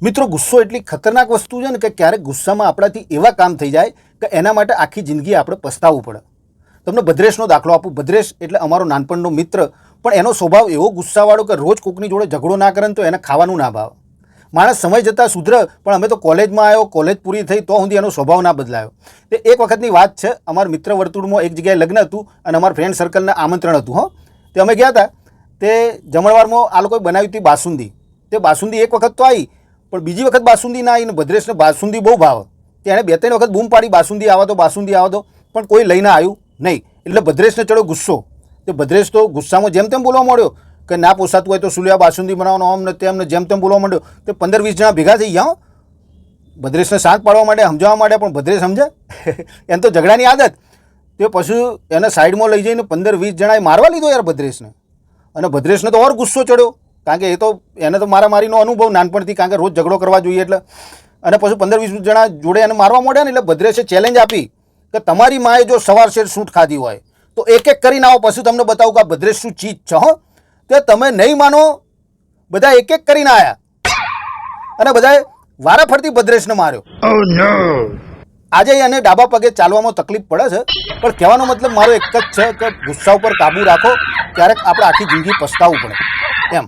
મિત્રો ગુસ્સો એટલી ખતરનાક વસ્તુ છે ને કે ક્યારેક ગુસ્સામાં આપણાથી એવા કામ થઈ જાય કે એના માટે આખી જિંદગી આપણે પસ્તાવવું પડે. તમને ભદ્રેશનો દાખલો આપું. ભદ્રેશ એટલે અમારો નાનપણનો મિત્ર, પણ એનો સ્વભાવ એવો ગુસ્સાવાળો કે રોજ કોકની જોડે ઝઘડો ના કરે તો એને ખાવાનું ના ભાવે. માણસ સમય જતાં સુધરે, પણ અમે તો કોલેજમાં આવ્યો, કોલેજ પૂરી થઈ તો સુધી એનો સ્વભાવ ના બદલાયો. તે એક વખતની વાત છે, અમારા મિત્ર વર્તુળમાં એક જગ્યાએ લગ્ન હતું અને અમારા ફ્રેન્ડ સર્કલને આમંત્રણ હતું. તે અમે ગયા હતા. તે જમણવારમાં આ લોકોએ બનાવી હતી બાસુંદી. તે બાસુંદી એક વખત તો આવી, પણ બીજી વખત બાસુંદી ના આવીને ભદ્રેશને બાસુંદી બહુ ભાવે. તેણે 2-3 વખત બૂમ પાડી, બાસુંદી આવો તો બાસુંદી આવો તો, પણ કોઈ લઈને આવ્યું નહીં. એટલે ભદ્રેશને ચડ્યો ગુસ્સો. તે ભદ્રેશ તો ગુસ્સામાં જેમ તેમ બોલવા માંડ્યો કે ના પોસાતું હોય તો સુલિયા બાસુંદી બનાવવાનો, આમ ને તેમને જેમ તેમ બોલવા માંડ્યો. તે 15-20 જણા ભેગા થઈ ગયા ભદ્રેશને શાંત પાડવા માટે, સમજાવવા માટે, પણ ભદ્રેશ સમજે એને તો ઝઘડાની આદત. તે પછી એને સાઈડમાં લઈ જઈને 15-20 જણાએ મારવા લીધો યાર ભદ્રેશને. અને ભદ્રેશને તો ઓર ગુસ્સો ચડ્યો, કારણ કે એ તો એને તો મારામારીનો અનુભવ નાનપણથી, કારણ કે રોજ ઝઘડો કરવા જોઈએ એટલે. અને પછી 15-20 જણા જોડે એને મારવા માંડ્યા ને, એટલે ભદ્રેશે ચેલેન્જ આપી કે તમારી માએ જો સવાર શેર સૂટ ખાધી હોય તો એક એક કરીને આવો, પછી તમને બતાવું કે આ ભદ્રેશ શું ચીજ છે. તે તમે નહીં માનો, બધા એક એક કરીને આવ્યા અને બધાએ વારાફરતી ભદ્રેશને માર્યો. આજે એને ડાબા પગે ચાલવામાં તકલીફ પડે છે, પણ કહેવાનો મતલબ મારો એક જ છે કે ગુસ્સા ઉપર કાબૂ રાખો, ક્યારેક આપણે આખી જિંદગી પસ્તાવવું પડે એમ.